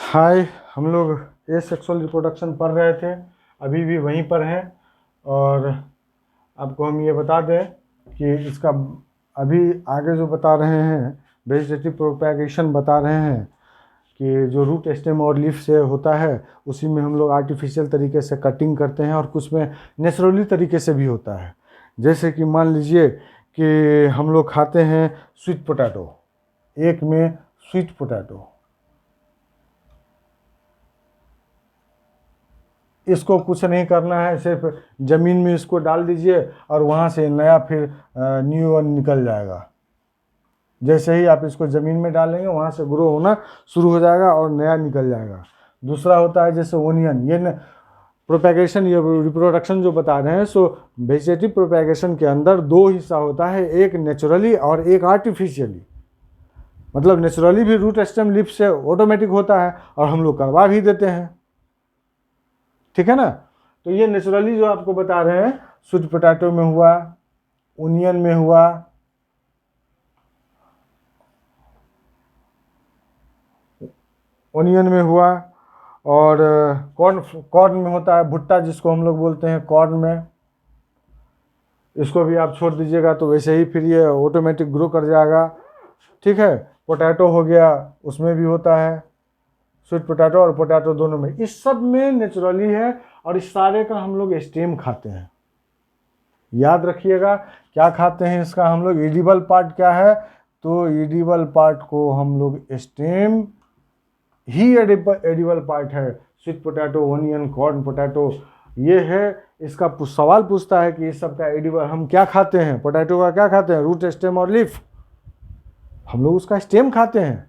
हाय, हम लोग sexual reproduction पढ़ रहे थे, अभी भी वहीं पर हैं। और आपको हम ये बता दें कि इसका अभी आगे जो बता रहे हैं, वेजिटेटिव प्रोपैगेशन बता रहे हैं कि जो रूट स्टेम और लीफ से होता है उसी में हम लोग आर्टिफिशियल तरीके से कटिंग करते हैं और कुछ में नेचुरली तरीके से भी होता है। जैसे कि मान लीजिए कि हम लोग खाते हैं स्वीट पोटैटो, एक में स्वीट पोटैटो, इसको कुछ नहीं करना है, सिर्फ ज़मीन में इसको डाल दीजिए और वहाँ से नया फिर न्यू वन निकल जाएगा। जैसे ही आप इसको ज़मीन में डालेंगे वहाँ से ग्रो होना शुरू हो जाएगा और नया निकल जाएगा। दूसरा होता है जैसे ओनियन, ये प्रोपैगेशन, ये रिप्रोडक्शन जो बता रहे हैं, सो वेजिटेटिव प्रोपैगेशन के अंदर दो हिस्सा होता है, एक नेचुरली और एक आर्टिफिशियली। मतलब नेचुरली भी रूट स्टेम लीफ से ऑटोमेटिक होता है और हम लोग करवा भी देते हैं, ठीक है ना। तो ये नेचुरली जो आपको बता रहे हैं, स्वीट पोटैटो में हुआ, ओनियन में हुआ, और कॉर्न में होता है, भुट्टा जिसको हम लोग बोलते हैं, कॉर्न में। इसको भी आप छोड़ दीजिएगा तो वैसे ही फिर ये ऑटोमेटिक ग्रो कर जाएगा, ठीक है। पोटैटो हो गया, उसमें भी होता है, स्वीट पोटैटो और पोटैटो दोनों में। इस सब में नेचुरली है और इस सारे का हम लोग स्टेम खाते हैं। याद रखिएगा क्या खाते हैं इसका हम लोग। एडिबल पार्ट क्या है, तो एडिबल पार्ट को हम लोग स्टेम ही एडिबल पार्ट है। Sweet potato, onion, corn, potato, ये है। इसका सवाल पूछता है कि इस सब का एडिबल हम क्या खाते हैं। पोटैटो का क्या खाते हैं, रूट स्टेम और लीफ। हम लोग उसका स्टेम खाते हैं,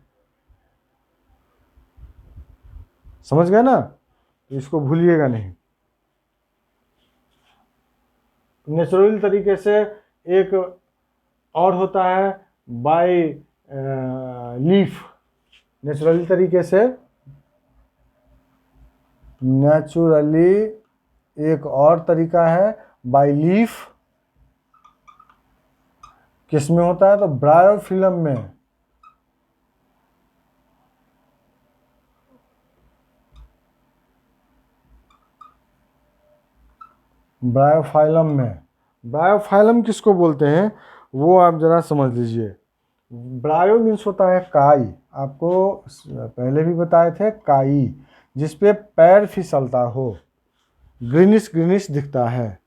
समझ गए ना। इसको भूलिएगा नहीं। नेचुरल तरीके से एक और होता है बाय लीफ। नेचुरली तरीके से, नेचुरली एक और तरीका है बाय लीफ। किस में होता है, तो ब्रायोफिलम में। ब्रायोफाइलम में। ब्रायोफाइलम किसको बोलते हैं वो आप जरा समझ लीजिए। ब्रायो मीन्स होता है काई, आपको पहले भी बताए थे, काई जिसपे पैर फिसलता हो, ग्रीनिश ग्रीनिश दिखता है,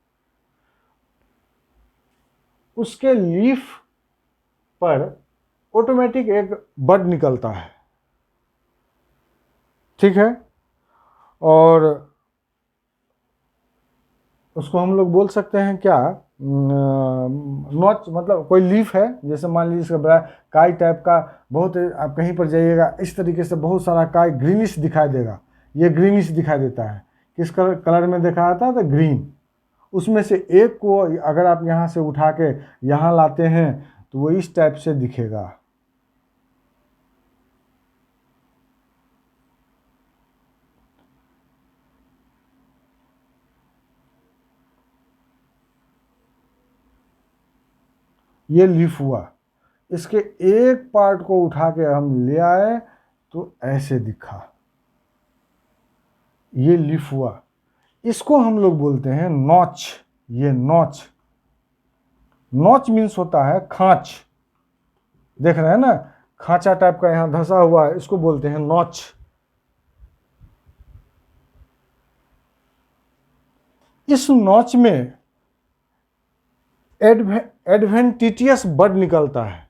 उसके लीफ पर ऑटोमेटिक एक बड निकलता है, ठीक है। और उसको हम लोग बोल सकते हैं क्या, नॉच, मतलब कोई लीफ है, जैसे मान लीजिए इसका बड़ा काई टाइप का, बहुत आप कहीं पर जाइएगा इस तरीके से बहुत सारा काई ग्रीनिश दिखाई देगा। ये ग्रीनिश दिखाई देता है, किस कलर में दिखा आता है, तो ग्रीन। उसमें से एक को अगर आप यहाँ से उठा के यहाँ लाते हैं तो वो इस टाइप से दिखेगा। ये लीफ हुआ। इसके एक पार्ट को उठा के हम ले आए तो ऐसे दिखा, ये लीफ हुआ। इसको हम लोग बोलते हैं नॉच। ये नॉच, नॉच मीन्स होता है खांच। देख रहे हैं ना, खांचा टाइप का यहाँ धंसा हुआ है, इसको बोलते हैं नॉच। इस नॉच में एडवेंटिटियस बड निकलता है।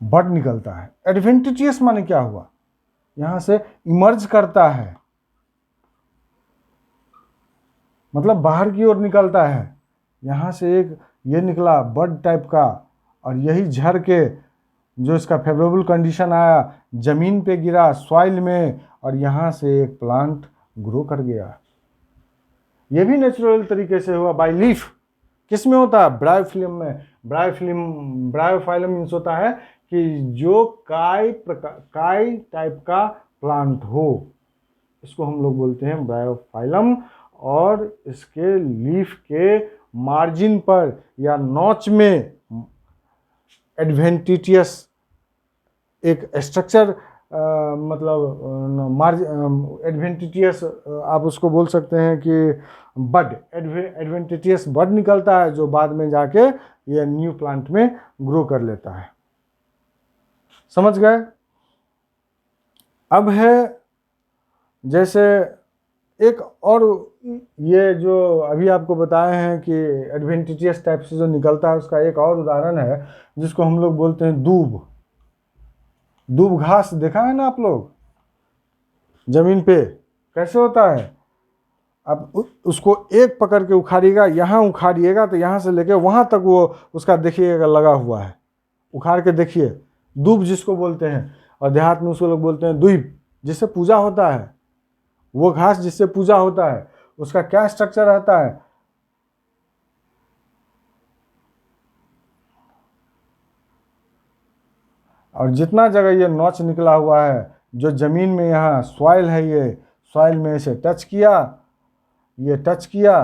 बड निकलता है। एडवेंटिटियस माने क्या हुआ, यहां से इमर्ज करता है, मतलब बाहर की ओर निकलता है। यहां से एक ये निकला बड टाइप का, और यही झड़ के जो इसका फेवरेबल कंडीशन आया, जमीन पे गिरा, सॉइल में, और यहाँ से एक प्लांट ग्रो कर गया। ये भी नेचुरल तरीके से हुआ बाय लीफ। किस में होता है, ब्रायोफिलम में। ब्रायोफाइलम मीन्स होता है कि जो काई टाइप का प्लांट हो, इसको हम लोग बोलते हैं ब्रायोफाइलम। और इसके लीफ के मार्जिन पर या नॉच में एडवेंटिटियस एक स्ट्रक्चर, मतलब एडवेंटिटियस आप उसको बोल सकते हैं कि बड, एडवेंटिटियस बड निकलता है जो बाद में जाके ये न्यू प्लांट में ग्रो कर लेता है। समझ गए? अब है जैसे एक और, ये जो अभी आपको बताए हैं कि एडवेंटिटियस टाइप से जो निकलता है उसका एक और उदाहरण है जिसको हम लोग बोलते हैं दूब। दूब घास देखा है ना आप लोग जमीन पे कैसे होता है? अब उसको एक पकड़ के उखाड़िएगा, यहाँ उखाड़िएगा तो यहाँ से लेके वहाँ तक वो उसका देखिएगा लगा हुआ है, उखाड़ के देखिए, दूब जिसको बोलते हैं। और देहात में उसको लोग बोलते हैं दूब, जिससे पूजा होता है। वो घास जिससे पूजा होता है उसका क्या स्ट्रक्चर रहता है? और जितना जगह ये नॉच निकला हुआ है, जो जमीन में यहाँ सॉइल है, ये सॉइल में इसे टच किया, ये टच किया,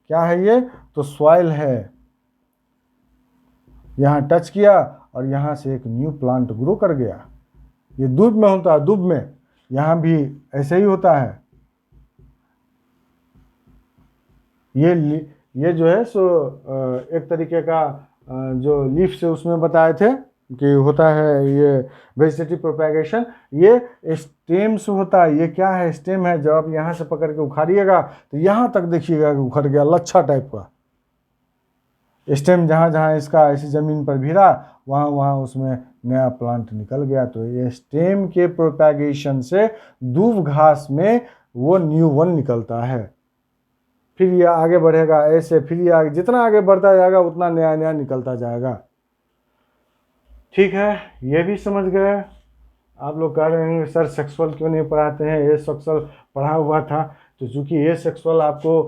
क्या है ये? तो सॉइल है। यहाँ टच किया और यहाँ से एक न्यू प्लांट ग्रो कर गया। ये दूब में होता है, दूब में यहाँ भी ऐसे ही होता है। ये जो है सो एक तरीके का जो लीफ से उसमें बताए थे कि होता है ये वेजिटेटिव प्रोपैगेशन, ये स्टेम से होता है। ये क्या है? स्टेम है। जब आप यहाँ से पकड़ के उखाड़िएगा तो यहाँ तक देखिएगा कि उखड़ गया, लच्छा टाइप का स्टेम। जहाँ जहाँ इसका ऐसी ज़मीन पर भिड़ा वहाँ वहाँ उसमें नया प्लांट निकल गया। तो ये स्टेम के प्रोपैगेशन से दूब घास में वो न्यू वन निकलता है। फिर ये आगे बढ़ेगा ऐसे, फिर ये आगे, जितना आगे बढ़ता जाएगा उतना नया नया निकलता जाएगा। ठीक है, ये भी समझ गए। आप लोग कह रहे हैं सर सेक्सुअल क्यों नहीं पढ़ाते हैं? ये सेक्सुअल पढ़ा हुआ था, तो चूँकि ये सेक्सुअल आपको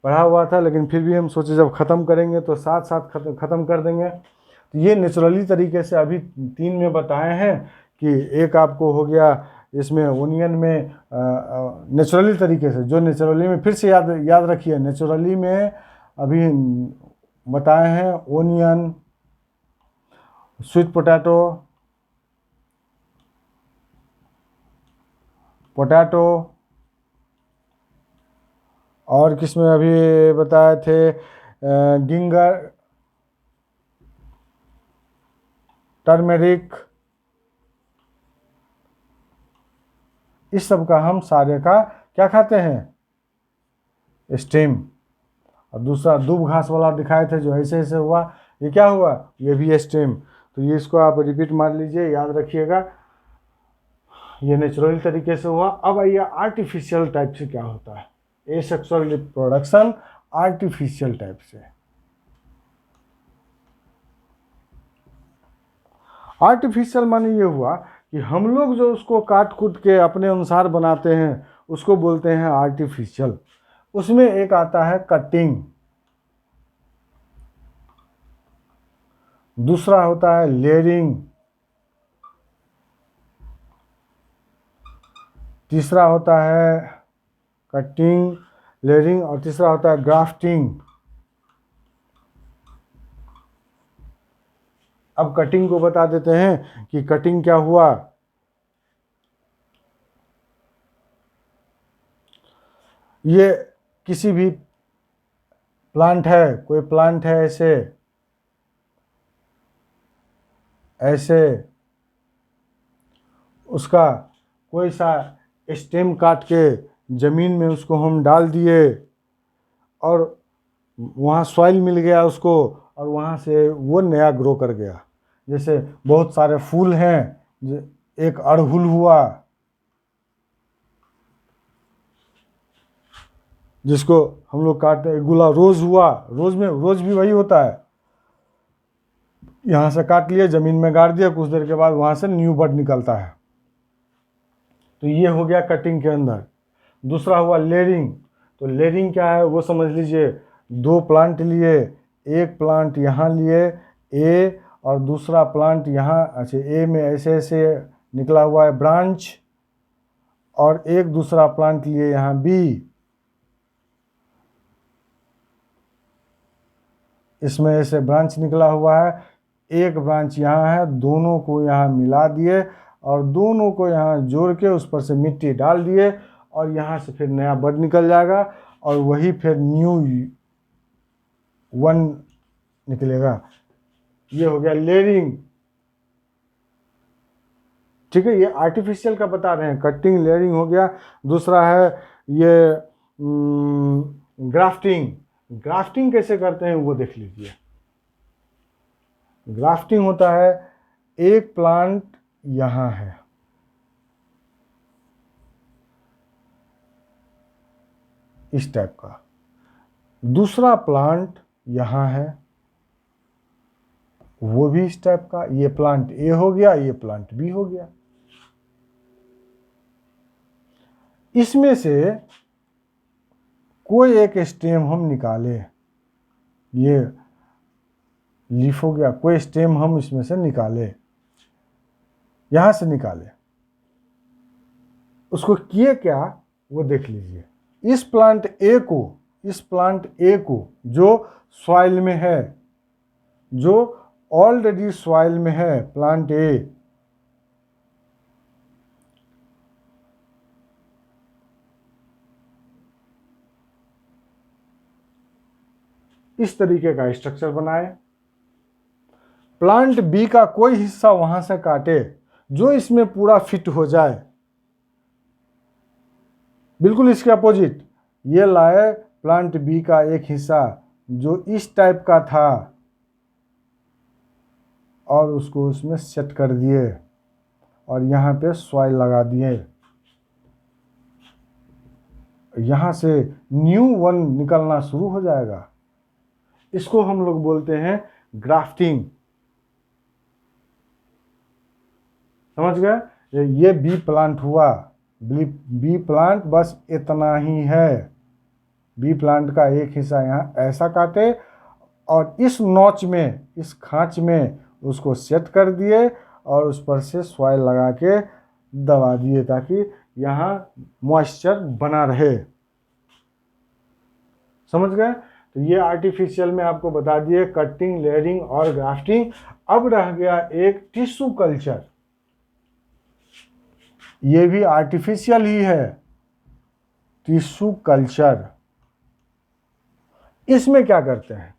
पढ़ा हुआ था, लेकिन फिर भी हम सोचे जब ख़त्म करेंगे तो साथ साथ ख़त्म कर देंगे। तो ये नेचुरली तरीके से अभी 3 में बताए हैं कि एक आपको हो गया इसमें ओनियन में नेचुरली तरीके से, जो नेचुरली में फिर से याद रखिए, नेचुरली में अभी बताए हैं ओनियन, स्वीट पोटैटो, और किसमें अभी बताए थे गिंगर, टर्मेरिक, इस सब का हम सारे का क्या खाते हैं? स्टेम। और दूसरा दूब घास वाला दिखाए थे जो ऐसे ऐसे हुआ, ये क्या हुआ? ये भी स्टेम। तो ये इसको आप रिपीट मार लीजिए, याद रखिएगा। ये नेचुरल तरीके से हुआ। अब आइए आर्टिफिशियल टाइप से क्या होता है? एसेक्सुअल रिप्रोडक्शन आर्टिफिशियल टाइप से। आर्टिफिशियल माने ये हुआ कि हम लोग जो उसको काट कूट के अपने अनुसार बनाते हैं उसको बोलते हैं आर्टिफिशियल। उसमें एक आता है कटिंग, दूसरा होता है लेयरिंग, तीसरा होता है कटिंग, लेयरिंग, और तीसरा होता है ग्राफ्टिंग। अब कटिंग को बता देते हैं कि कटिंग क्या हुआ। ये किसी भी प्लांट है, कोई प्लांट है ऐसे ऐसे, उसका कोई सा स्टेम काट के ज़मीन में उसको हम डाल दिए और वहाँ सॉइल मिल गया उसको, और वहाँ से वो नया ग्रो कर गया। जैसे बहुत सारे फूल हैं, एक अड़हुल हुआ जिसको हम लोग काटते हैं, गुलाब, रोज़ हुआ, रोज़ भी वही होता है। यहाँ से काट लिया, ज़मीन में गाड़ दिया, कुछ देर के बाद वहाँ से न्यू बड निकलता है। तो ये हो गया कटिंग के अंदर। दूसरा हुआ लेयरिंग। तो लेयरिंग क्या है वो समझ लीजिए। 2 प्लांट लिए, एक प्लांट यहाँ लिए ए, और दूसरा प्लांट यहाँ, अच्छा ए में ऐसे ऐसे निकला हुआ है ब्रांच, और एक दूसरा प्लांट लिए यहाँ बी, इसमें ऐसे ब्रांच निकला हुआ है। एक ब्रांच यहाँ है, दोनों को यहाँ मिला दिए और दोनों को यहाँ जोड़ के उस पर से मिट्टी डाल दिए और यहाँ से फिर नया बड निकल जाएगा और वही फिर न्यू वन निकलेगा। ये हो गया लेयरिंग। ठीक है, ये आर्टिफिशियल का बता रहे हैं, कटिंग लेयरिंग हो गया। दूसरा है ये ग्राफ्टिंग। ग्राफ्टिंग कैसे करते हैं वो देख लीजिए। ग्राफ्टिंग होता है, एक प्लांट यहाँ है, इस टाइप का, दूसरा प्लांट यहाँ है, वो भी इस टाइप का। ये प्लांट ए हो गया, ये प्लांट बी हो गया। इसमें से कोई एक स्टेम हम निकाले, ये लीफ हो गया, कोई स्टेम हम इसमें से निकाले, यहां से निकाले, उसको किए क्या वो देख लीजिए। इस प्लांट ए को जो सॉइल में है, जो ऑलरेडी सॉइल में है, प्लांट ए, इस तरीके का स्ट्रक्चर बनाए। प्लांट बी का कोई हिस्सा वहां से काटे जो इसमें पूरा फिट हो जाए, बिल्कुल इसके अपोजिट। ये लाए प्लांट बी का एक हिस्सा जो इस टाइप का था और उसको उसमें सेट कर दिए और यहाँ पे सॉइल लगा दिए। यहाँ से न्यू वन निकलना शुरू हो जाएगा। इसको हम लोग बोलते हैं ग्राफ्टिंग। समझ गए? ये बी प्लांट हुआ, बी प्लांट बस इतना ही है। बी प्लांट का एक हिस्सा यहाँ ऐसा काटे और इस नॉच में, इस खांच में उसको सेट कर दिए और उस पर से सॉइल लगा के दबा दिए ताकि यहाँ मॉइस्चर बना रहे। समझ गए? तो ये आर्टिफिशियल में आपको बता दिए कटिंग, लेयरिंग और ग्राफ्टिंग। अब रह गया एक टिश्यू कल्चर। ये भी आर्टिफिशियल ही है, टिश्यू कल्चर। इसमें क्या करते हैं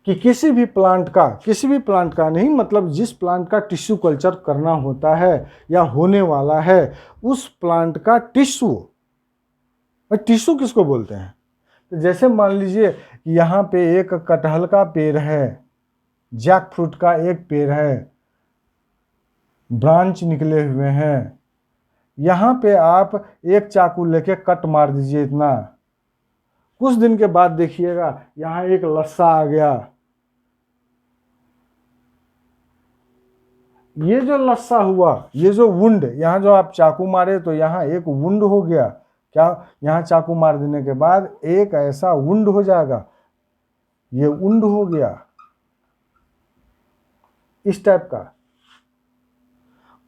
कि किसी भी प्लांट का नहीं, मतलब जिस प्लांट का टिश्यू कल्चर करना होता है या होने वाला है, उस प्लांट का टिश्यू किसको बोलते हैं? तो जैसे मान लीजिए कि यहाँ पे एक कटहल का पेड़ है, जैक फ्रूट का एक पेड़ है, ब्रांच निकले हुए हैं। यहाँ पे आप एक चाकू लेके कट मार दीजिए इतना, कुछ दिन के बाद देखिएगा यहाँ एक लस्सा आ गया। ये जो लस्सा हुआ, ये जो वुंड, यहाँ जो आप चाकू मारे तो यहाँ एक वुंड हो गया। क्या? यहाँ चाकू मार देने के बाद एक ऐसा वुंड हो जाएगा, ये वुंड हो गया इस टाइप का।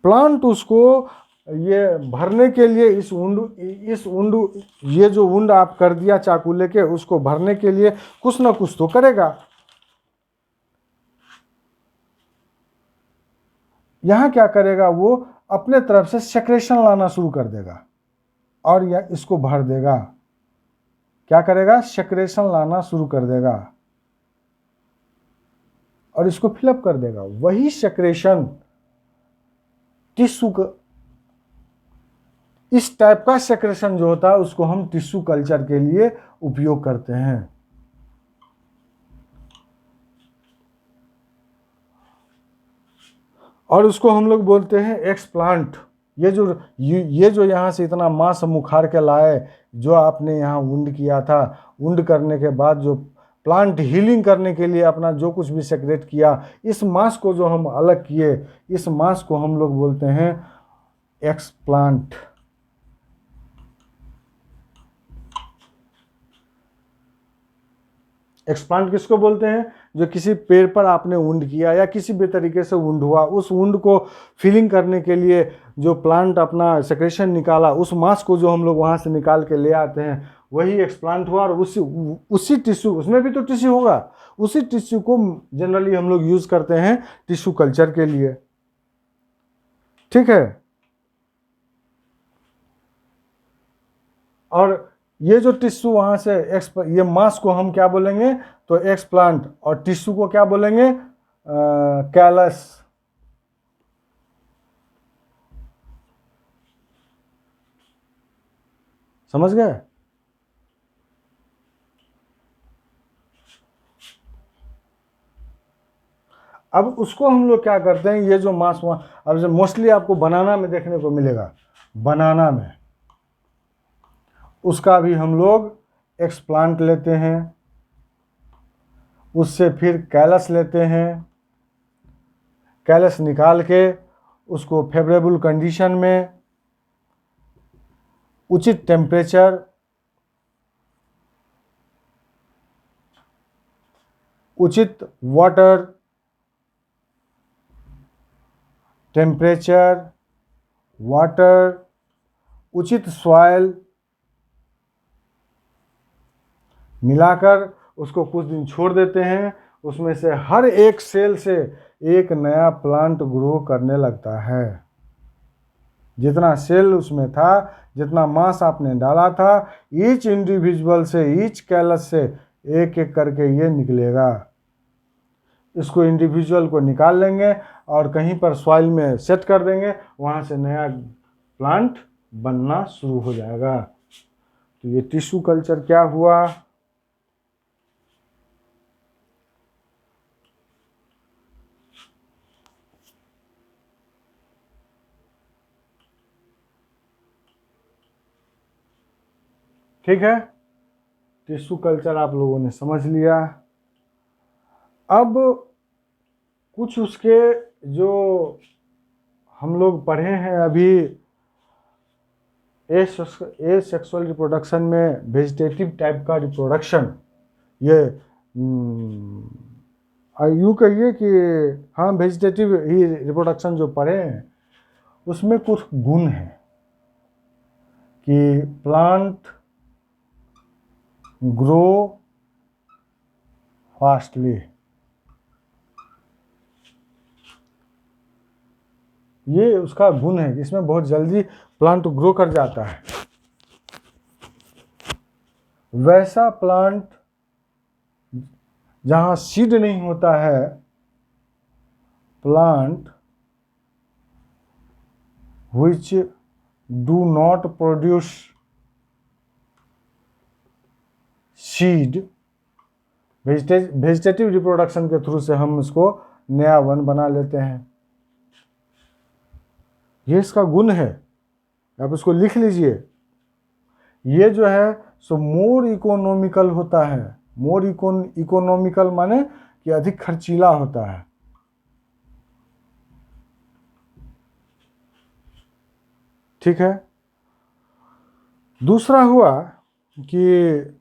प्लांट उसको ये भरने के लिए इस वुंड ये जो वुंड आप कर दिया चाकू लेके, उसको भरने के लिए कुछ ना कुछ तो करेगा। यहाँ क्या करेगा? वो अपने तरफ से सेक्रेशन लाना शुरू कर देगा और यह इसको भर देगा। क्या करेगा? सेक्रेशन लाना शुरू कर देगा और इसको फिलअप कर देगा। वही सेक्रेशन टिश्यू का, इस टाइप का सेक्रेशन जो होता है उसको हम टिश्यू कल्चर के लिए उपयोग करते हैं। और उसको हम लोग बोलते हैं एक्सप्लांट। ये जो यहाँ से इतना मांस मुखार के लाए, जो आपने यहाँ वुंड किया था, वुंड करने के बाद जो प्लांट हीलिंग करने के लिए अपना जो कुछ भी सेक्रेट किया, इस मांस को जो हम अलग किए, इस मांस को हम लोग बोलते हैं एक्सप्लांट। एक्सप्लांट किसको बोलते हैं? जो किसी पेड़ पर आपने वुंड किया या किसी भी तरीके से वुंड हुआ, उस वुंड को फिलिंग करने के लिए जो प्लांट अपना सेक्रेशन निकाला, उस मांस को जो हम लोग वहाँ से निकाल के ले आते हैं, वही एक्सप्लांट हुआ। और उसी टिश्यू, उसमें भी तो टिश्यू होगा, उसी टिश्यू को जनरली हम लोग यूज़ करते हैं टिश्यू कल्चर के लिए। ठीक है। और ये जो टिश्यू वहाँ से ये मास को हम क्या बोलेंगे, तो एक्सप्लांट, और टिश्यू को क्या बोलेंगे, कैलस। समझ गए? अब उसको हम लोग क्या करते हैं, ये जो मांस अब जो मोस्टली आपको बनाना में देखने को मिलेगा, बनाना में उसका भी हम लोग एक्सप्लांट लेते हैं, उससे फिर कैलस लेते हैं, कैलस निकाल के उसको फेवरेबल कंडीशन में उचित टेम्परेचर, उचित वाटर टेम्परेचर, वाटर, उचित सॉइल मिलाकर उसको कुछ दिन छोड़ देते हैं। उसमें से हर एक सेल से एक नया प्लांट ग्रो करने लगता है। जितना सेल उसमें था, जितना मांस आपने डाला था, ईच इंडिविजुअल से, ईच कैलस से एक एक करके ये निकलेगा। इसको इंडिविजुअल को निकाल लेंगे और कहीं पर सॉइल में सेट कर देंगे, वहाँ से नया प्लांट बनना शुरू हो जाएगा। तो ये टिश्यू कल्चर क्या हुआ? ठीक है, टिश्यू कल्चर आप लोगों ने समझ लिया। अब कुछ उसके जो हम लोग पढ़े हैं अभी सेक्सुअल रिप्रोडक्शन में, वेजिटेटिव टाइप का रिप्रोडक्शन, ये यूँ कहिए कि हाँ वेजिटेटिव ही रिप्रोडक्शन जो पढ़े हैं उसमें कुछ गुण हैं कि प्लांट ग्रो फास्टली, ये उसका गुण है कि इसमें बहुत जल्दी प्लांट ग्रो कर जाता है। वैसा प्लांट जहाँ सीड नहीं होता है, plant which do not produce seed, vegetative reproduction के थ्रू से हम इसको नया वन बना लेते हैं। ये इसका गुण है, आप इसको लिख लीजिए। ये जो है सो मोर इकोनॉमिकल होता है। मोर इकोनॉमिकल माने कि अधिक खर्चीला होता है। ठीक है। दूसरा हुआ कि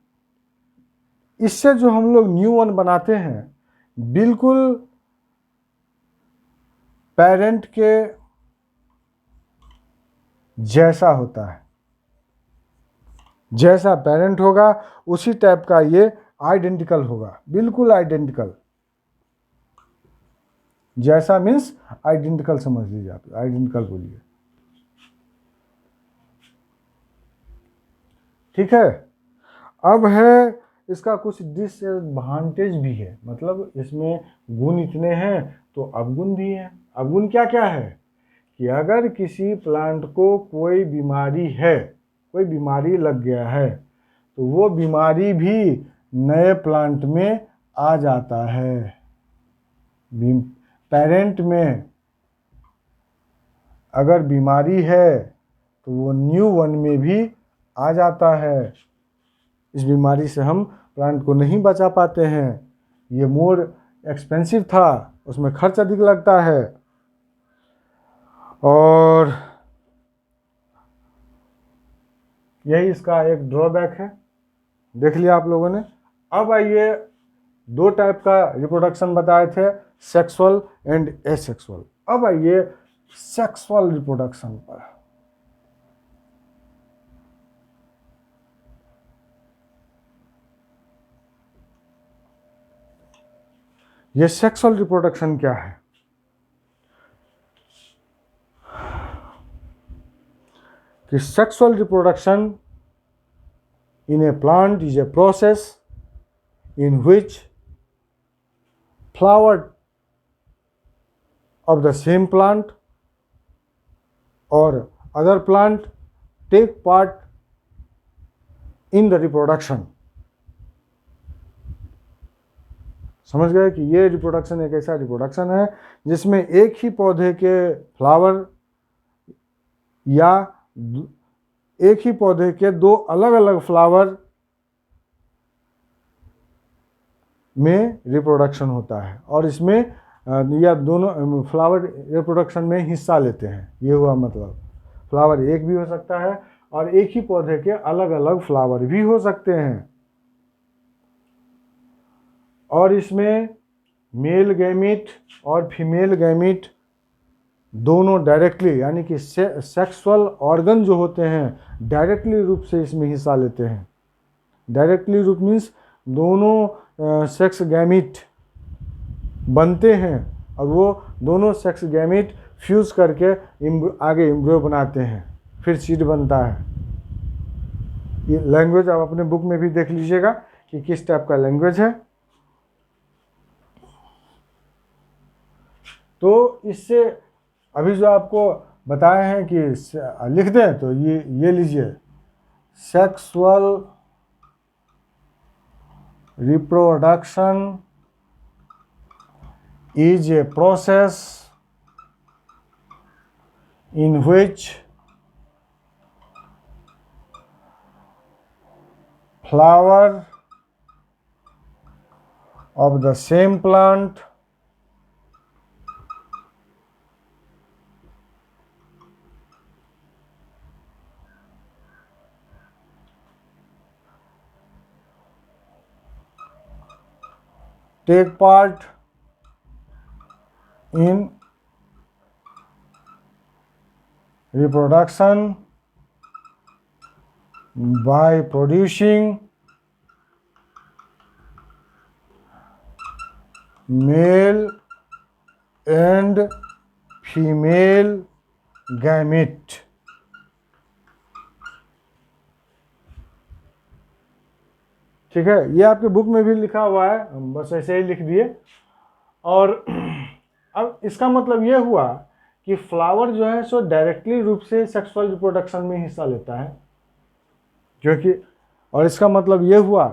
इससे जो हम लोग न्यू वन बनाते हैं बिल्कुल पेरेंट के जैसा होता है। जैसा पेरेंट होगा उसी टाइप का ये आइडेंटिकल होगा, बिल्कुल आइडेंटिकल। जैसा मीन्स आइडेंटिकल समझ लीजिए, आप आइडेंटिकल बोलिए। ठीक है। अब है इसका कुछ डिसएडवांटेज भी है, मतलब इसमें गुण इतने हैं तो अवगुण भी है। अवगुण क्या क्या है कि अगर किसी प्लांट को कोई बीमारी है, कोई बीमारी लग गया है, तो वो बीमारी भी नए प्लांट में आ जाता है। पेरेंट में अगर बीमारी है तो वो न्यू वन में भी आ जाता है। इस बीमारी से हम प्लांट को नहीं बचा पाते हैं। ये मोर एक्सपेंसिव था, उसमें खर्च अधिक लगता है, और यही इसका एक ड्रॉबैक है। देख लिया आप लोगों ने। अब आइए, दो टाइप का रिप्रोडक्शन बताए थे, सेक्सुअल एंड एसेक्सुअल। अब आइए सेक्सुअल रिप्रोडक्शन पर। ये सेक्सुअल रिप्रोडक्शन क्या है? कि sexual reproduction in a plant is a process in which flower of the same plant or other plant take part in the reproduction. समझ गए कि ये रिप्रोडक्शन एक ऐसा रिप्रोडक्शन है जिसमें एक ही पौधे के फ्लावर या एक ही पौधे के दो अलग अलग फ्लावर में रिप्रोडक्शन होता है और इसमें या दोनों फ्लावर रिप्रोडक्शन में हिस्सा लेते हैं। ये हुआ मतलब फ्लावर एक भी हो सकता है और एक ही पौधे के अलग अलग फ्लावर भी हो सकते हैं। और इसमें मेल गैमीट और फीमेल गैमीट दोनों डायरेक्टली यानी कि सेक्सुअल ऑर्गन जो होते हैं डायरेक्टली रूप से इसमें हिस्सा लेते हैं। डायरेक्टली रूप मीन्स दोनों सेक्स गैमीट बनते हैं और वो दोनों सेक्स गैमीट फ्यूज़ करके आगे एम्ब्रियो बनाते हैं, फिर सीड बनता है। ये लैंग्वेज आप अपने बुक में भी देख लीजिएगा कि किस टाइप का लैंग्वेज है। तो इससे अभी जो आपको बताए हैं कि लिख दें तो ये लीजिए, sexual reproduction is a process in which flower of the same plant take part in reproduction by producing male and female gamete। ठीक है, ये आपके बुक में भी लिखा हुआ है, हम बस ऐसे ही लिख दिए। और अब इसका मतलब ये हुआ कि फ्लावर जो है सो डायरेक्टली रूप से सेक्सुअल रिप्रोडक्शन में हिस्सा लेता है, क्योंकि और इसका मतलब ये हुआ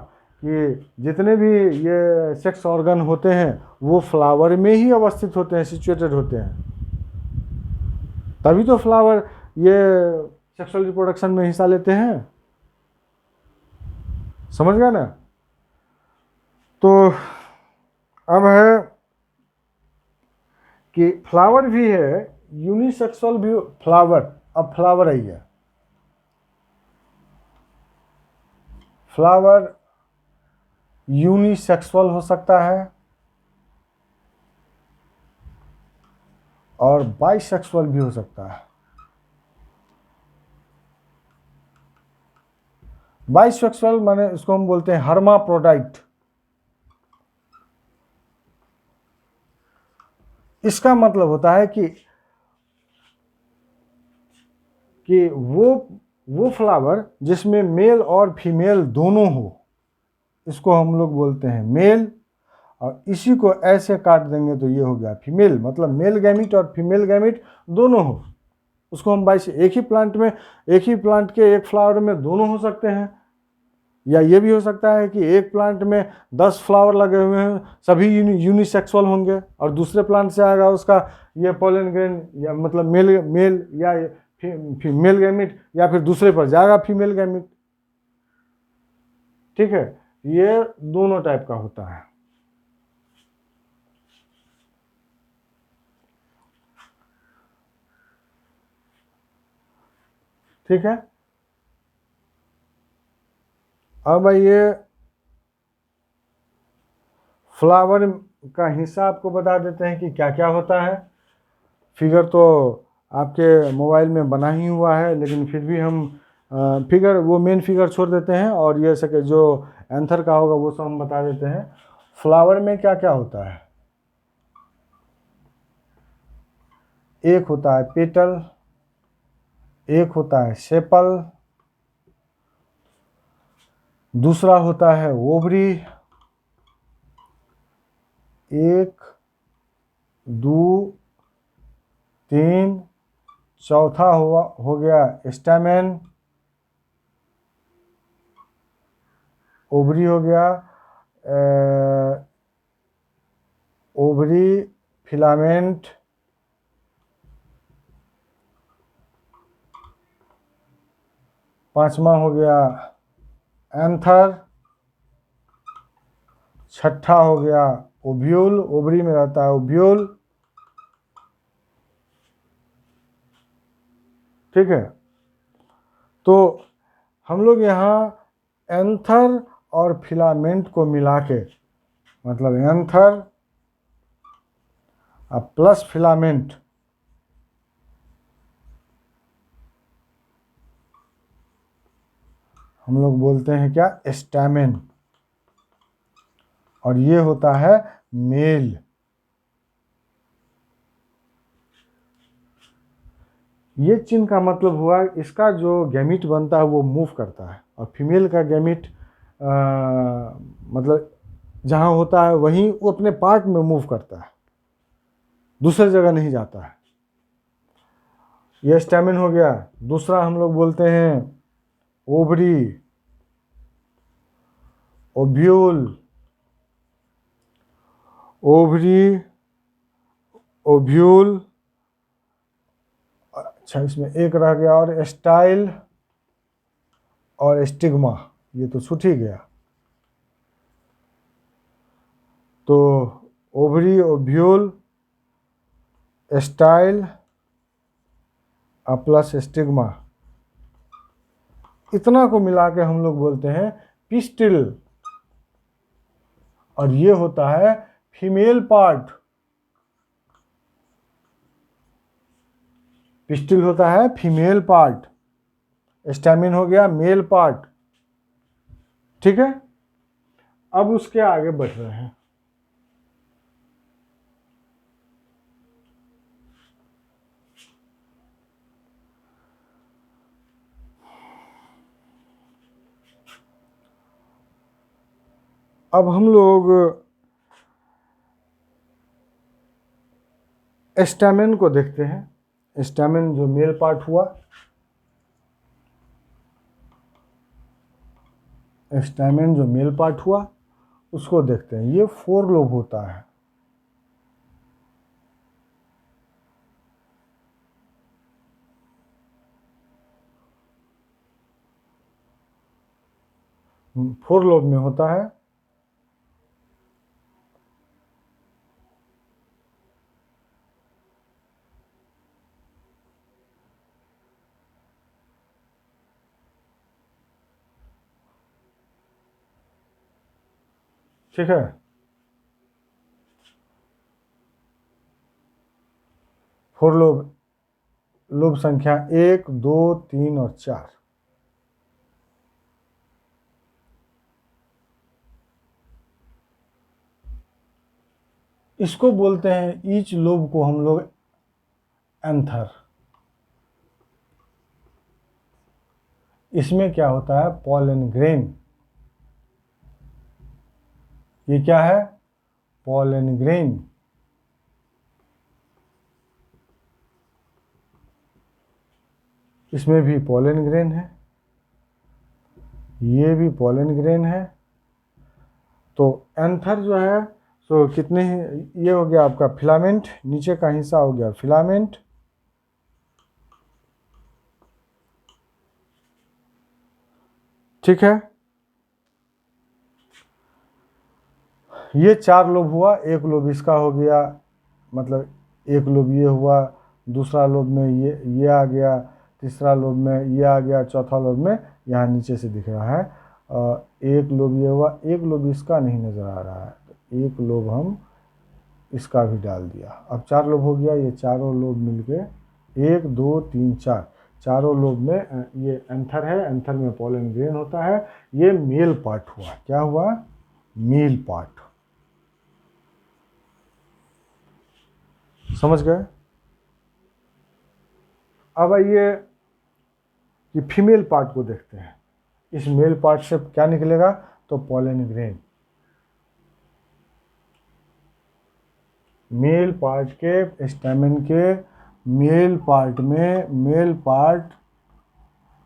कि जितने भी ये सेक्स ऑर्गन होते हैं वो फ्लावर में ही अवस्थित होते हैं, सिचुएटेड होते हैं, तभी तो फ्लावर ये सेक्सुअल रिप्रोडक्शन में हिस्सा लेते हैं। समझ गए ना? तो अब है कि फ्लावर भी है, यूनिसेक्सुअल भी फ्लावर। अब फ्लावर आई है, फ्लावर यूनिसेक्सुअल हो सकता है और बाइसेक्सुअल भी हो सकता है। बाइसेक्सुअल माने इसको हम बोलते हैं हर्माफ्रोडाइट। इसका मतलब होता है कि वो फ्लावर जिसमें मेल और फीमेल दोनों हो, इसको हम लोग बोलते हैं मेल। और इसी को ऐसे काट देंगे तो ये हो गया फीमेल, मतलब मेल गैमिट और फीमेल गैमिट दोनों हो, उसको हम बाइस। एक ही प्लांट के एक फ्लावर में दोनों हो सकते हैं, या ये भी हो सकता है कि एक प्लांट में 10 फ्लावर लगे हुए हैं, सभी यूनिसेक्सुअल होंगे, और दूसरे प्लांट से आएगा उसका ये पोलन ग्रेन या मतलब मेल या फीमेल गैमिट, या फिर दूसरे पर जाएगा फीमेल गैमिट। ठीक है, ये दोनों टाइप का होता है। ठीक है, अब ये फ्लावर का हिस्सा आपको बता देते हैं कि क्या क्या होता है। फिगर तो आपके मोबाइल में बना ही हुआ है, लेकिन फिर भी हम फिगर वो मेन फिगर छोड़ देते हैं और ये सके जो आंसर का होगा वो सब हम बता देते हैं। फ्लावर में क्या क्या होता है? एक होता है पेटल, एक होता है सेपल, दूसरा होता है ओवरी, एक, दो, तीन, चौथा हो गया स्टैमेन, ओवरी हो गया, ओवरी, फिलामेंट, पांचवा हो गया एंथर, छठा हो गया ओव्यूल, ओवरी में रहता है ओव्यूल। ठीक है, तो हम लोग यहाँ एंथर और फिलामेंट को मिला के, मतलब एंथर प्लस फिलामेंट, हम लोग बोलते हैं क्या, स्टैमेन, और ये होता है मेल। ये चिन्ह का मतलब हुआ इसका जो गैमीट बनता है वो मूव करता है, और फीमेल का गैमीट मतलब जहाँ होता है वहीं वो अपने पार्ट में मूव करता है, दूसरी जगह नहीं जाता है। ये स्टैमेन हो गया। दूसरा हम लोग बोलते हैं ओवरी, ओव्यूल, ओवरी, ओव्यूल, अच्छा इसमें एक रह गया और स्टाइल और स्टिग्मा, ये तो छूट ही गया। तो ovary, ovule, style plus stigma, इतना को मिला के हम लोग बोलते हैं पिस्टिल, और ये होता है फीमेल पार्ट। पिस्टिल होता है फीमेल पार्ट, स्टैमिन हो गया मेल पार्ट। ठीक है, अब उसके आगे बढ़ रहे हैं। अब हम लोग स्टैमेन को देखते हैं। स्टैमेन जो मेल पार्ट हुआ, स्टैमेन जो मेल पार्ट हुआ उसको देखते हैं। ये 4 लोब होता है। फोर लोब में होता है। ठीक है, फोर लोब, लोब संख्या 1, 2, 3 और 4। इसको बोलते हैं, ईच लोब को हम लोग एंथर। इसमें क्या होता है, पॉलन ग्रेन। ये क्या है, पॉलन ग्रेन। इसमें भी पॉलन ग्रेन है, ये भी पॉलन ग्रेन है। तो एंथर जो है सो कितने, ये हो गया आपका फिलामेंट, नीचे का हिस्सा हो गया फिलामेंट। ठीक है, ये 4 लोब हुआ। एक लोब इसका हो गया, मतलब एक लोब ये हुआ, दूसरा लोब में ये आ गया, तीसरा लोब में ये आ गया, चौथा लोब में यहाँ नीचे से दिख रहा है। एक लोब ये हुआ, एक लोब इसका नहीं नज़र आ रहा है, तो एक लोब हम इसका भी डाल दिया। अब 4 लोब हो गया। ये चारों लोब मिलके 1, 2, 3, 4, चारों लोब में ये एंथर है। एंथर में पॉलन ग्रेन होता है। ये मेल पार्ट हुआ। क्या हुआ, मेल पार्ट। समझ गए। अब आइए कि फीमेल पार्ट को देखते हैं। इस मेल पार्ट से क्या निकलेगा, तो पॉलन ग्रेन। मेल पार्ट के स्टेमन के मेल पार्ट में, मेल पार्ट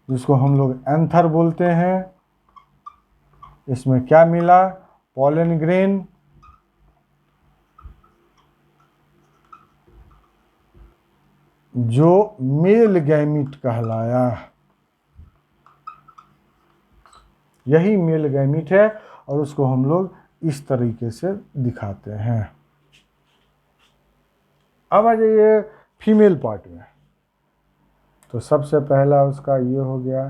जिसको हम लोग एंथर बोलते हैं, इसमें क्या मिला, पॉलन ग्रेन। जो मेल गैमीट कहलाया, यही मेल गैमीट है और उसको हम लोग इस तरीके से दिखाते हैं। अब आ जाइए फीमेल पार्ट में। तो सबसे पहला उसका ये हो गया,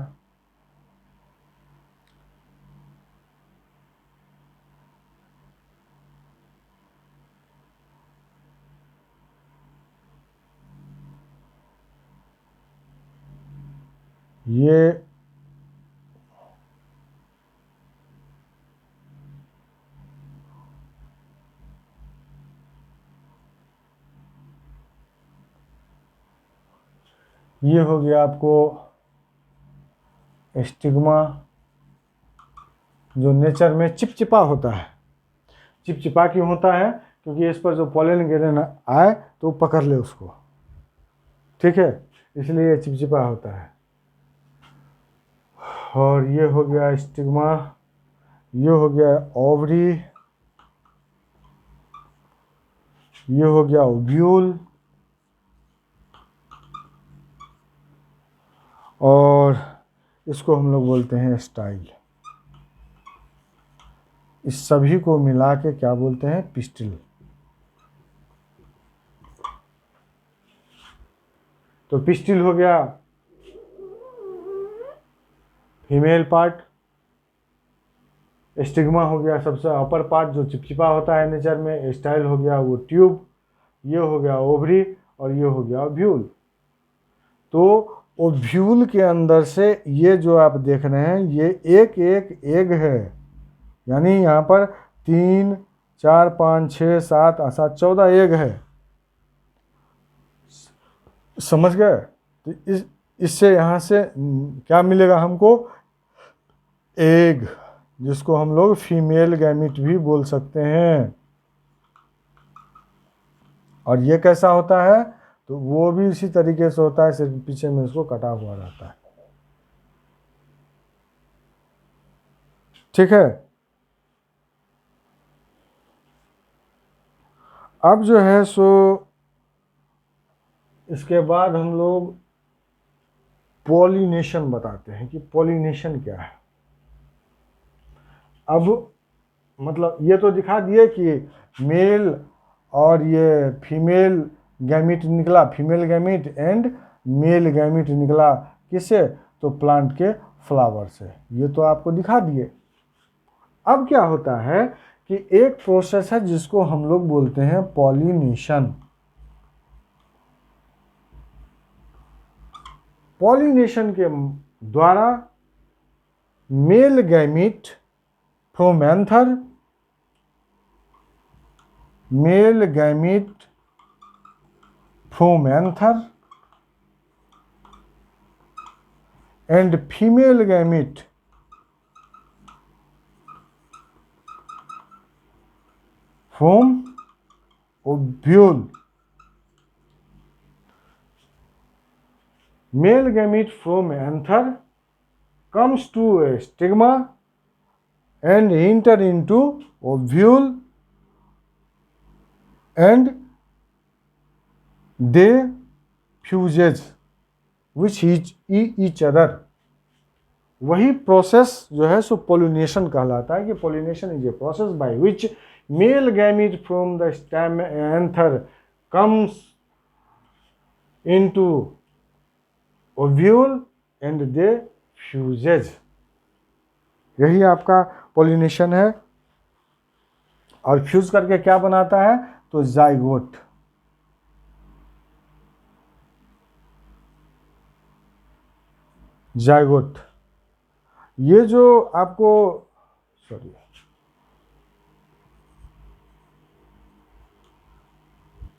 ये हो गया आपको स्टिग्मा, जो नेचर में चिपचिपा होता है। चिपचिपा क्यों होता है, क्योंकि इस पर जो पॉलन ग्रेन आए तो पकड़ ले उसको, ठीक है, इसलिए चिपचिपा होता है। और ये हो गया स्टिग्मा, ये हो गया ओवरी, ये हो गया ओव्यूल, और इसको हम लोग बोलते हैं स्टाइल। इस सभी को मिला के क्या बोलते हैं, पिस्टिल। तो पिस्टिल हो गया फीमेल पार्ट, स्टिग्मा हो गया सबसे अपर पार्ट जो चिपचिपा होता है नेचर में, स्टाइल हो गया वो ट्यूब, ये हो गया ओवरी, और ये हो गया ओव्यूल। तो ओव्यूल के अंदर से ये जो आप देख रहे हैं ये एक एक एग है, यानी यहाँ पर 3, 4, 5, 6, 7, 14 एग है, समझ गए। तो इससे यहाँ से क्या मिलेगा हमको, एग, जिसको हम लोग फीमेल गैमिट भी बोल सकते हैं। और ये कैसा होता है, तो वो भी इसी तरीके से होता है, सिर्फ पीछे में इसको कटा हुआ रहता है, ठीक है। अब जो है सो इसके बाद हम लोग पॉलिनेशन बताते हैं कि पॉलिनेशन क्या है। अब मतलब ये तो दिखा दिए कि मेल और ये फीमेल गैमिट निकला, female gamete and male gamete निकला किससे, तो प्लांट के फ्लावर से, ये तो आपको दिखा दिए। अब क्या होता है कि एक प्रोसेस है जिसको हम लोग बोलते हैं पॉलिनेशन। पॉलिनेशन के द्वारा male gamete from anther, male gamete from anther and female gamete from ovule. Male gamete from anther comes to a stigma and enter into ovule and they fuses with each other। वही process जो है सो pollination कहलाता है कि pollination is a process by which male gamete from the stem anther comes into ovule and they fuses. यही आपका pollination है। और फ्यूज करके क्या बनाता है, तो जाइगोट। जाइगोट, ये जो आपको सॉरी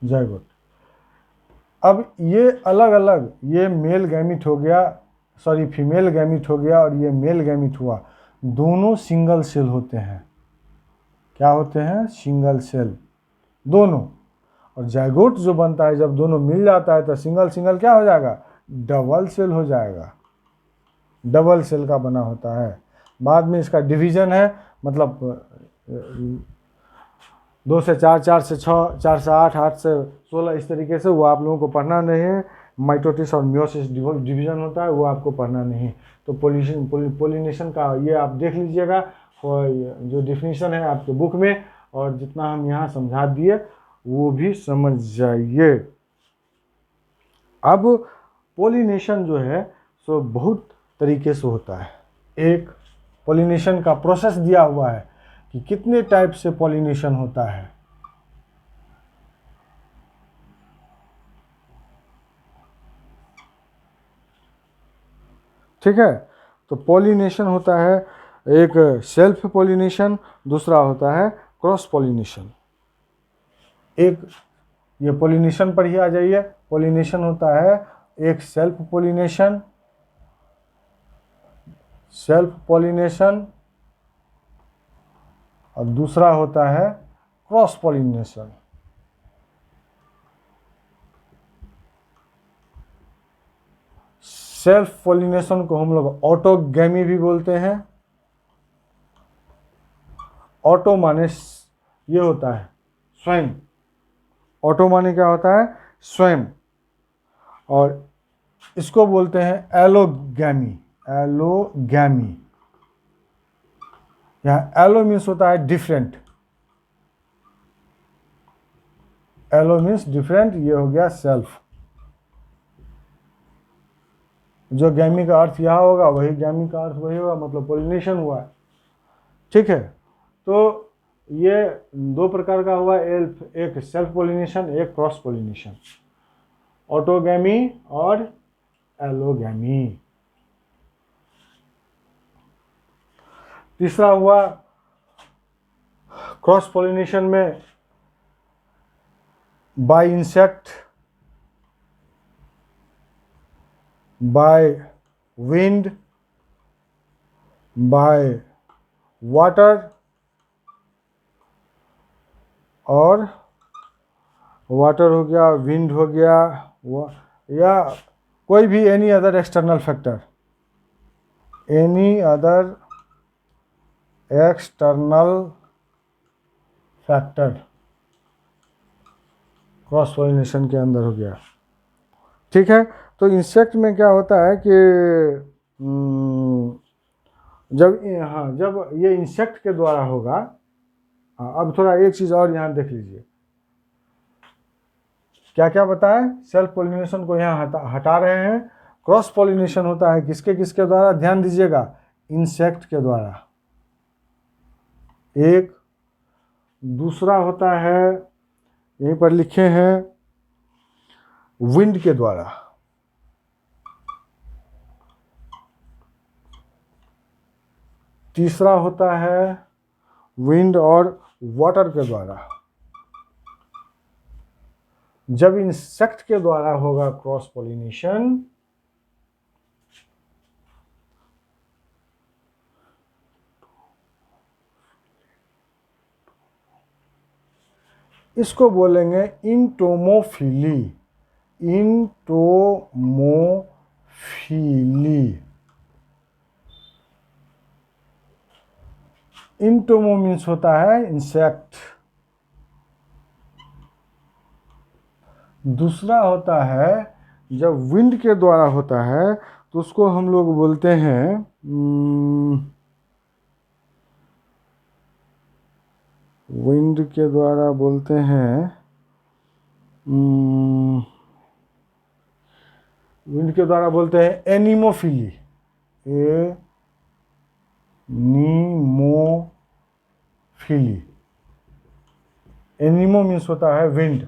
जाइगोट। अब ये अलग अलग, ये मेल गैमिट हो गया, सॉरी फीमेल गैमिट हो गया, और ये मेल गैमिट हुआ, दोनों सिंगल सेल होते हैं। क्या होते हैं? सिंगल सेल दोनों। और जाइगोट जो बनता है जब दोनों मिल जाता है तो सिंगल सिंगल क्या हो जाएगा? डबल सेल हो जाएगा, डबल सेल का बना होता है। बाद में इसका डिवीजन है, मतलब 2 से 4, 4 से 6, 4 से 8, 8 से 16, इस तरीके से। वो आप लोगों को पढ़ना नहीं है। माइटोसिस और मियोसिस डिवीजन होता है, वो आपको पढ़ना नहीं है। तो पोलिनेशन का ये आप देख लीजिएगा, जो डिफिनीशन है आपके बुक में, और जितना हम यहाँ समझा दिए वो भी समझ जाइए। अब पोलिनेशन जो है सो बहुत तरीके से होता है। एक पोलिनेशन का प्रोसेस दिया हुआ है कि कितने टाइप से पोलिनेशन होता है। ठीक है, तो पोलिनेशन होता है एक सेल्फ पोलिनेशन, दूसरा होता है क्रॉस पोलिनेशन। एक ये पोलिनेशन पर ही आ जाइए। पोलिनेशन होता है एक सेल्फ पोलिनेशन, और दूसरा होता है क्रॉस पोलिनेशन। सेल्फ पोलिनेशन को हम लोग ऑटोगैमी भी बोलते हैं। ऑटो माने ये होता है स्वयं, ऑटो माने क्या होता है? स्वयं। और इसको बोलते हैं एलोगैमी, एलोगैमी। यहाँ एलो मीन्स होता है डिफरेंट, एलो मीन्स डिफरेंट, ये हो गया सेल्फ। जो गैमी का अर्थ यहाँ होगा वही गैमी का अर्थ वही होगा, मतलब पोलिनेशन हुआ है। ठीक है, तो ये दो प्रकार का हुआ, एक सेल्फ पोलिनेशन, एक क्रॉस पोलिनेशन, ऑटोगैमी और एलोगैमी। तीसरा हुआ क्रॉस पोलिनेशन में bye insect, by wind, by water, और वाटर हो गया, विंड हो गया, या कोई भी any other external factor, any other external factor cross pollination के अंदर हो गया। ठीक है, तो इंसेक्ट में क्या होता है कि जब ये इंसेक्ट के द्वारा होगा। अब थोड़ा एक चीज़ और यहाँ देख लीजिए, क्या क्या बताए? सेल्फ पोलिनेशन को यहाँ हटा रहे हैं। क्रॉस पोलिनेशन होता है किसके किसके द्वारा? ध्यान दीजिएगा, इंसेक्ट के द्वारा एक, दूसरा होता है यहीं पर लिखे हैं विंड के द्वारा, तीसरा होता है विंड और वाटर के द्वारा। जब इंसेक्ट के द्वारा होगा क्रॉस पोलिनेशन, इसको बोलेंगे इंटोमोफिली, इंटोमोफिली। इंटोमो मीन्स होता है इंसेक्ट। दूसरा होता है जब विंड के द्वारा होता है तो उसको हम लोग बोलते हैं विंड के द्वारा बोलते हैं विंड के द्वारा बोलते हैं एनिमोफिली, एनिमोफिली। एनिमो मीन्स होता है विंड,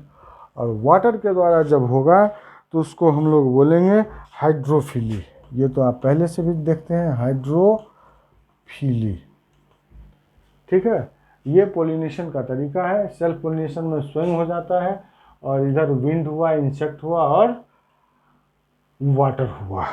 और वाटर के द्वारा जब होगा तो उसको हम लोग बोलेंगे हाइड्रोफिली। ये तो आप पहले से भी देखते हैं, हाइड्रोफिली। ठीक है, ये पोलिनेशन का तरीका है। सेल्फ पोलिनेशन में स्वयं हो जाता है, और इधर विंड हुआ, इंसेक्ट हुआ और वाटर हुआ।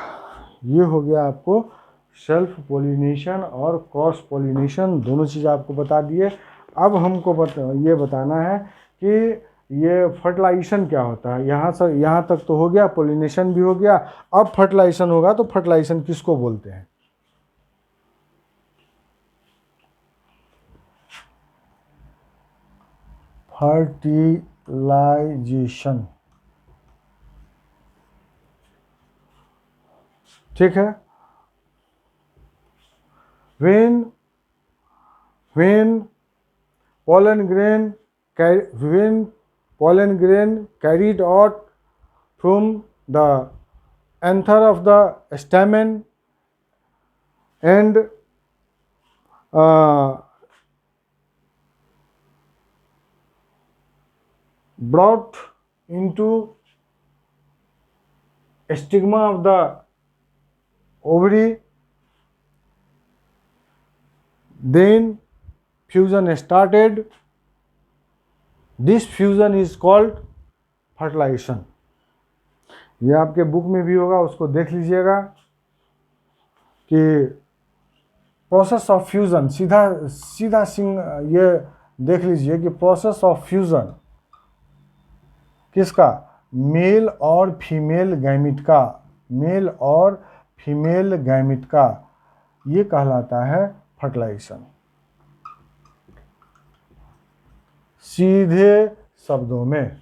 ये हो गया आपको सेल्फ पोलिनेशन और क्रॉस पोलिनेशन, दोनों चीज़ आपको बता दिए। अब हमको ये बताना है कि ये फर्टिलाइजेशन क्या होता है। यहाँ तक तो हो गया, पोलिनेशन भी हो गया। अब फर्टिलाइजेशन होगा, तो फर्टिलाइजेशन किसको बोलते हैं? फर्टिलाइजेशन, ठीक है। when pollen grain when pollen grain carried out from the anther of the stamen and brought into stigma of the ovary, then fusion started. This fusion is called fertilization. ये आपके book में भी होगा, उसको देख लीजिएगा कि प्रोसेस ऑफ फ्यूजन, सीधा ये देख लीजिए कि प्रोसेस ऑफ फ्यूजन किसका? मेल और फीमेल गैमिट का, मेल और फीमेल गैमिट का, ये कहलाता है फर्टिलाइजेशन। सीधे शब्दों में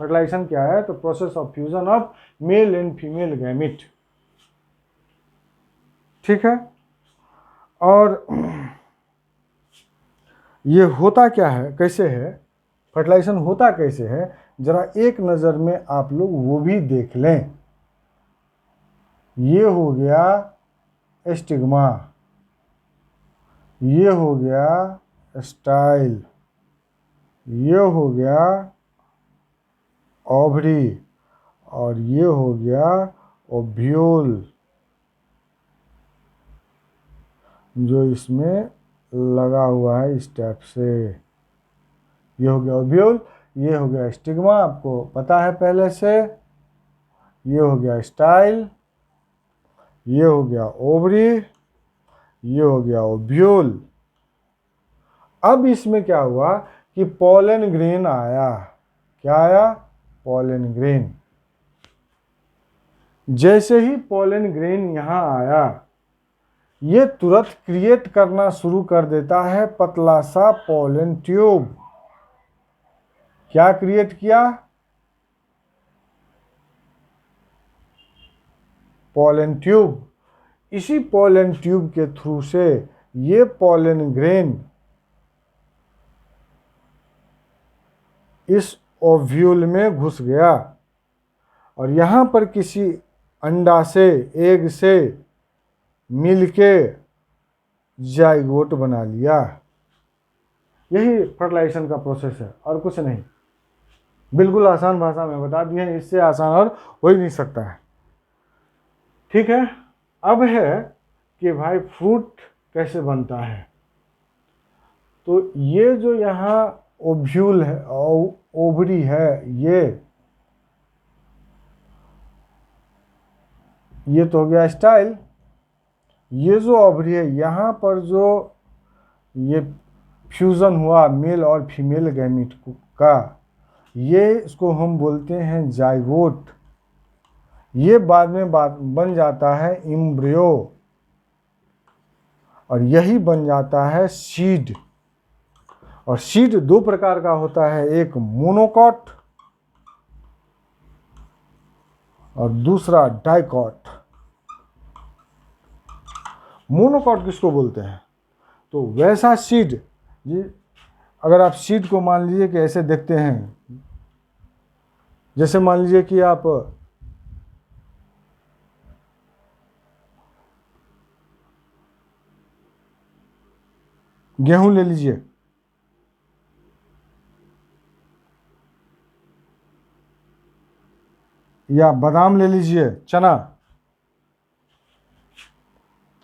फर्टिलाइजेशन क्या है? तो process of fusion of male and female gamete, ठीक है। और ये होता क्या है, कैसे है, फर्टिलाइजेशन होता कैसे है, जरा एक नज़र में आप लोग वो भी देख लें। ये हो गया स्टिग्मा, ये हो गया स्टाइल, ये हो गया ओवरी, और ये हो गया ओव्यूल, जो इसमें लगा हुआ है इस टाइप से। ये हो गया ओव्यूल, ये हो गया स्टिग्मा, आपको पता है पहले से। ये हो गया स्टाइल, ये हो गया ओवरी, ये हो गया ओव्यूल। अब इसमें क्या हुआ कि पोलन ग्रेन आया। क्या आया? Pollen grain. जैसे ही पोलन ग्रेन यहां आया, ये तुरंत क्रिएट करना शुरू कर देता है पतला सा पोलन ट्यूब। क्या क्रिएट किया? Pollen tube. इसी पोलन ट्यूब के थ्रू से ये पोलन ग्रेन इस ओव्यूल में घुस गया और यहाँ पर किसी अंडा से, एग से मिलके जाइगोट बना लिया। यही फर्टिलाइजेशन का प्रोसेस है और कुछ नहीं। बिल्कुल आसान भाषा में बता दिए, इससे आसान और हो ही नहीं सकता है, ठीक है। अब है कि भाई फ्रूट कैसे बनता है। तो ये जो यहाँ ओव्यूल है, ओवरी है, ये तो हो गया स्टाइल। ये जो ओवरी है, यहाँ पर जो ये फ्यूजन हुआ मेल और फीमेल गैमीट का, ये इसको हम बोलते हैं जाइगोट। ये बाद में बन जाता है एम्ब्रियो और यही बन जाता है सीड। और सीड दो प्रकार का होता है, एक मोनोकॉट और दूसरा डाइकॉट। मोनोकॉट किसको बोलते हैं? तो वैसा सीड, जी अगर आप सीड को मान लीजिए कि ऐसे देखते हैं, जैसे मान लीजिए कि आप गेहूं ले लीजिए, या बादाम ले लीजिए,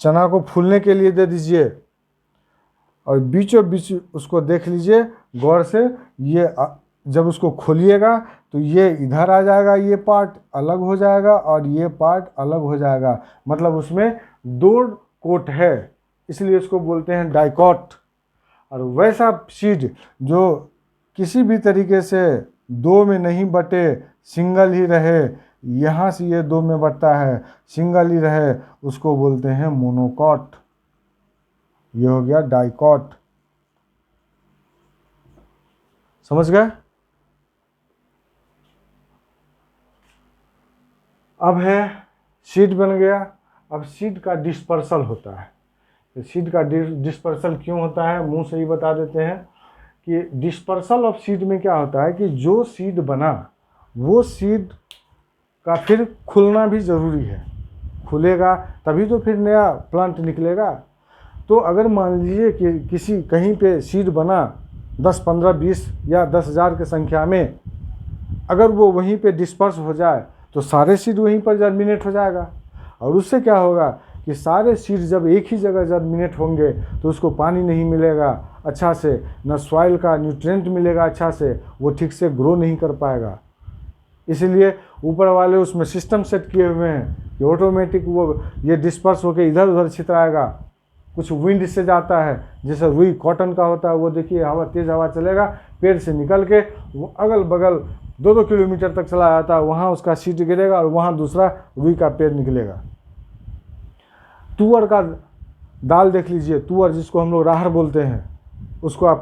चना को फूलने के लिए दे दीजिए और बीचों बीच उसको देख लीजिए गौर से, ये जब उसको खोलिएगा तो ये इधर आ जाएगा, ये पार्ट अलग हो जाएगा और ये पार्ट अलग हो जाएगा, मतलब उसमें दो कोट है, इसलिए इसको बोलते हैं डाइकॉट। और वैसा सीड जो किसी भी तरीके से दो में नहीं बटे, सिंगल ही रहे, यहाँ से ये दो में बटता है, सिंगल ही रहे, उसको बोलते हैं मोनोकॉट। ये हो गया डाइकॉट। समझ गए? अब है सीड बन गया। अब सीड का डिस्पर्सल होता है। तो सीड का डिस्पर्सल क्यों होता है, मुंह से ही बता देते हैं कि डिस्पर्सल ऑफ सीड में क्या होता है कि जो सीड बना वो सीड का फिर खुलना भी ज़रूरी है, खुलेगा तभी तो फिर नया प्लांट निकलेगा। तो अगर मान लीजिए कि किसी कहीं पे सीड बना 10, 15, 20 या 10,000 की संख्या में, अगर वो वहीं पे डिस्पर्स हो जाए तो सारे सीड वहीं पर जर्मिनेट हो जाएगा। और उससे क्या होगा कि सारे सीड जब एक ही जगह जर्मिनेट होंगे तो उसको पानी नहीं मिलेगा अच्छा से, न सॉइल का न्यूट्रिएंट मिलेगा अच्छा से, वो ठीक से ग्रो नहीं कर पाएगा। इसलिए ऊपर वाले उसमें सिस्टम सेट किए हुए हैं कि ऑटोमेटिक वो ये डिस्पर्स होकर इधर उधर छितराएगा। कुछ विंड से जाता है, जैसे रुई कॉटन का होता है, वो देखिए हवा, तेज़ हवा चलेगा, पेड़ से निकल के वो अगल बगल 2-2 किलोमीटर तक चला जाता है, वहाँ उसका सीड गिरेगा और वहाँ दूसरा रुई का पेड़ निकलेगा। तुअर का दाल देख लीजिए, तुअर जिसको हम लोग राहर बोलते हैं, उसको आप